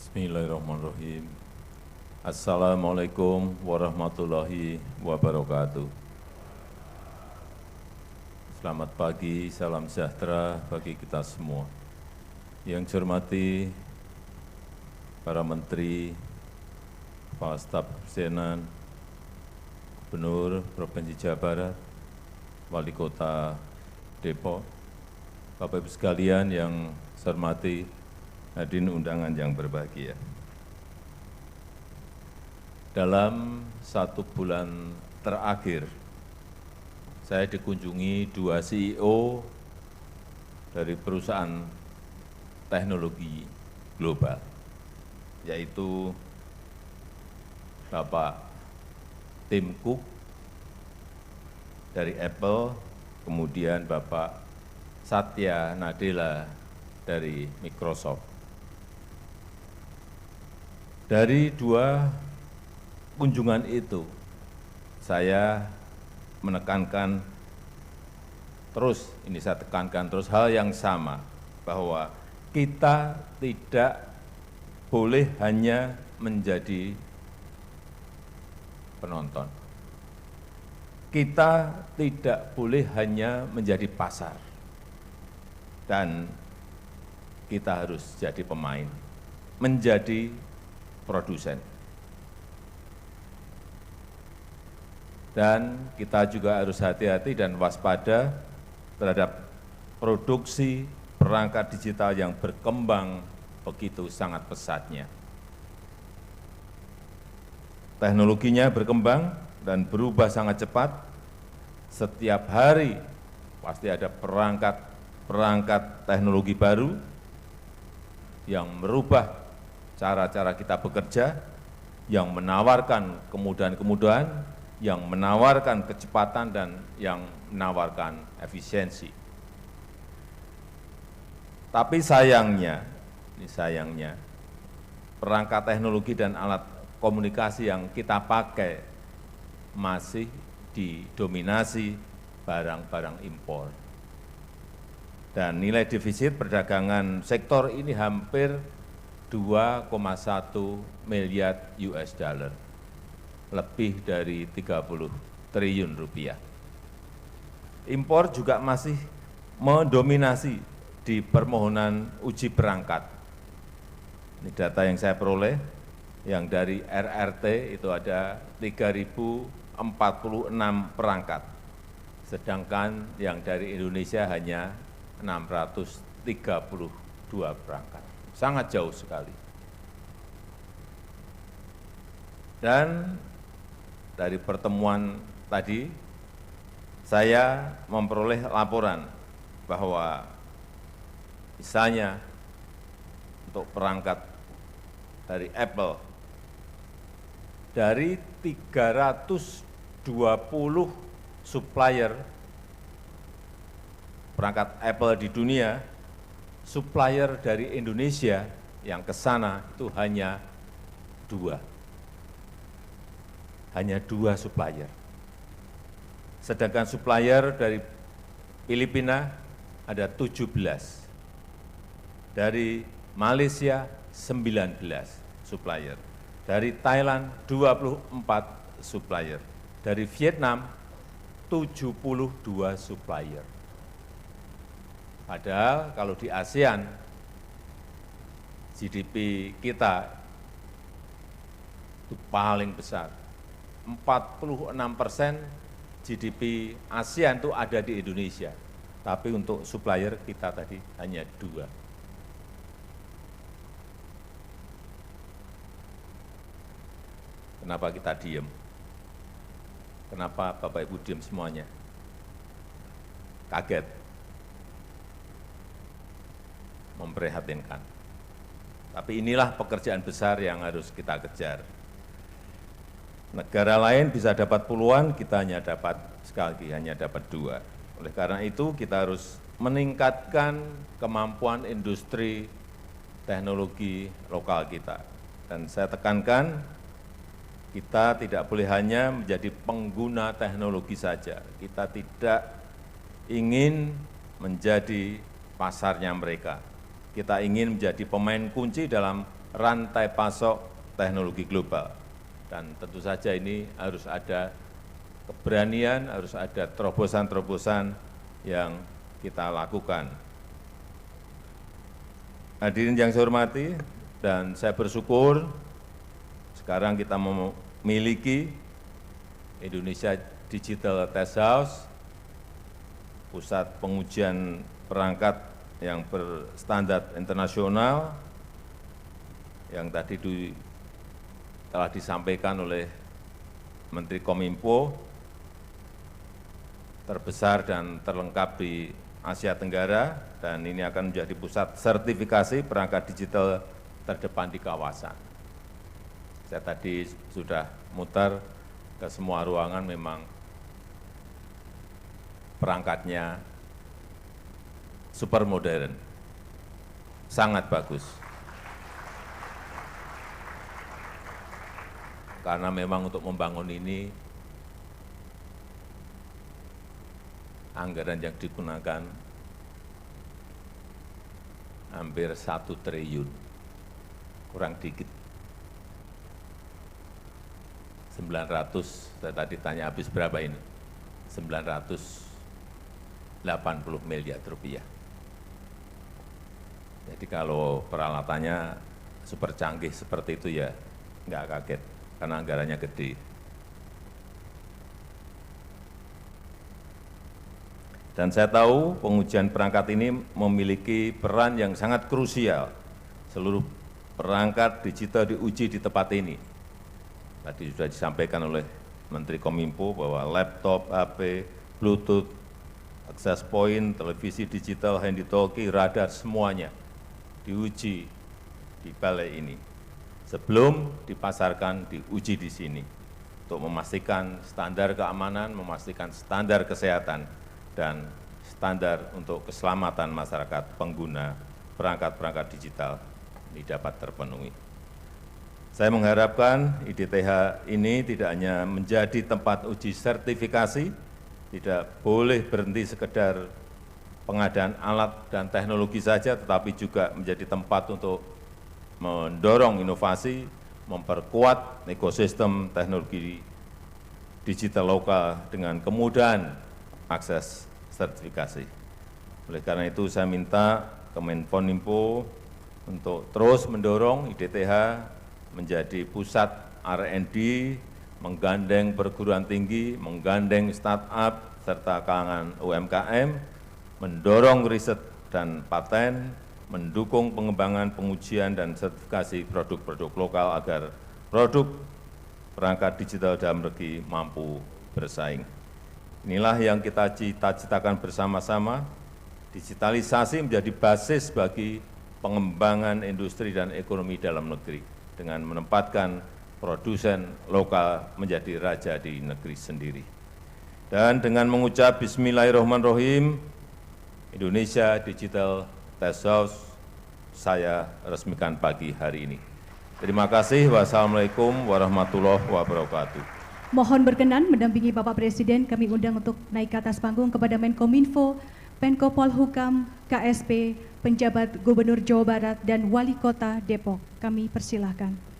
Bismillahirrahmanirrahim. Assalamualaikum warahmatullahi wabarakatuh. Selamat pagi, salam sejahtera bagi kita semua. Yang saya hormati para menteri, kepala staf kepresidenan, Gubernur Provinsi Jawa Barat, Wali Kota Depok, Bapak Ibu sekalian yang saya hormati, hadirin undangan yang berbahagia. Dalam 1 bulan terakhir, saya dikunjungi 2 CEO dari perusahaan teknologi global, yaitu Bapak Tim Cook dari Apple, kemudian Bapak Satya Nadella dari Microsoft. Dari 2 kunjungan itu, saya menekankan terus, saya tekankan terus hal yang sama, bahwa kita tidak boleh hanya menjadi penonton. Kita tidak boleh hanya menjadi pasar. Dan kita harus jadi pemain, menjadi produsen. Dan kita juga harus hati-hati dan waspada terhadap produksi perangkat digital yang berkembang begitu sangat pesatnya. Teknologinya berkembang dan berubah sangat cepat. Setiap hari pasti ada perangkat teknologi baru yang merubah cara-cara kita bekerja, yang menawarkan kemudahan-kemudahan, yang menawarkan kecepatan, dan yang menawarkan efisiensi. Tapi sayangnya, perangkat teknologi dan alat komunikasi yang kita pakai masih didominasi barang-barang impor. Dan nilai defisit perdagangan sektor ini hampir 2,1 miliar US dollar. Lebih dari 30 triliun rupiah. Impor juga masih mendominasi di permohonan uji perangkat. Ini data yang saya peroleh, yang dari RRT itu ada 3.046 perangkat, sedangkan yang dari Indonesia hanya 632 perangkat. Sangat jauh sekali. Dan dari pertemuan tadi, saya memperoleh laporan bahwa misalnya untuk perangkat dari Apple, dari 320 supplier perangkat Apple di dunia, supplier dari Indonesia yang ke sana itu hanya 2. Hanya 2 supplier. Sedangkan supplier dari Filipina ada 17. Dari Malaysia 19 supplier. Dari Thailand 24 supplier. Dari Vietnam 72 supplier. Padahal kalau di ASEAN, GDP kita itu paling besar. 46% GDP ASEAN itu ada di Indonesia. Tapi untuk supplier kita tadi hanya 2. Kenapa kita diem? Kenapa Bapak Ibu diem semuanya? Kaget. Memprihatinkan. Tapi inilah pekerjaan besar yang harus kita kejar. Negara lain bisa dapat puluhan, kita hanya dapat sekali lagi, hanya dapat 2. Oleh karena itu kita harus meningkatkan kemampuan industri teknologi lokal kita. Dan saya tekankan, kita tidak boleh hanya menjadi pengguna teknologi saja. Kita tidak ingin menjadi pasarnya mereka. Kita ingin menjadi pemain kunci dalam rantai pasok teknologi global. Dan tentu saja ini harus ada keberanian, harus ada terobosan-terobosan yang kita lakukan. Hadirin yang saya hormati, dan saya bersyukur sekarang kita memiliki Indonesia Digital Test House, pusat pengujian perangkat yang berstandar internasional, yang tadi telah disampaikan oleh Menteri Kominfo, terbesar dan terlengkap di Asia Tenggara, dan ini akan menjadi pusat sertifikasi perangkat digital terdepan di kawasan. Saya tadi sudah mutar ke semua ruangan, memang perangkatnya super modern, sangat bagus. Karena memang untuk membangun ini, anggaran yang digunakan hampir 1 triliun, kurang dikit. 900, saya tadi tanya habis berapa ini? 980 miliar rupiah. Jadi kalau peralatannya super canggih seperti itu ya nggak kaget, karena anggarannya gede. Dan saya tahu pengujian perangkat ini memiliki peran yang sangat krusial. Seluruh perangkat digital diuji di tempat ini. Tadi sudah disampaikan oleh Menteri Kominfo bahwa laptop, HP, Bluetooth, access point, televisi digital, handy-talkie, radar, semuanya diuji di balai ini. Sebelum dipasarkan, diuji di sini untuk memastikan standar keamanan, memastikan standar kesehatan, dan standar untuk keselamatan masyarakat pengguna perangkat-perangkat digital ini dapat terpenuhi. Saya mengharapkan IDTH ini tidak hanya menjadi tempat uji sertifikasi, tidak boleh berhenti sekedar pengadaan alat dan teknologi saja, tetapi juga menjadi tempat untuk mendorong inovasi, memperkuat ekosistem teknologi digital lokal dengan kemudahan akses sertifikasi. Oleh karena itu saya minta Kemenkominfo untuk terus mendorong IDTH menjadi pusat R&D, menggandeng perguruan tinggi, menggandeng startup, serta kalangan UMKM, mendorong riset dan paten, mendukung pengembangan pengujian dan sertifikasi produk-produk lokal agar produk perangkat digital dalam negeri mampu bersaing. Inilah yang kita cita-citakan bersama-sama, digitalisasi menjadi basis bagi pengembangan industri dan ekonomi dalam negeri, dengan menempatkan produsen lokal menjadi raja di negeri sendiri. Dan dengan mengucap Bismillahirrahmanirrahim, Indonesia Digital Test House saya resmikan pagi hari ini. Terima kasih. Wassalamualaikum warahmatullahi wabarakatuh. Mohon berkenan mendampingi Bapak Presiden, kami undang untuk naik ke atas panggung kepada Menkominfo, Menko Polhukam, KSP, penjabat Gubernur Jawa Barat, dan Wali Kota Depok. Kami persilahkan.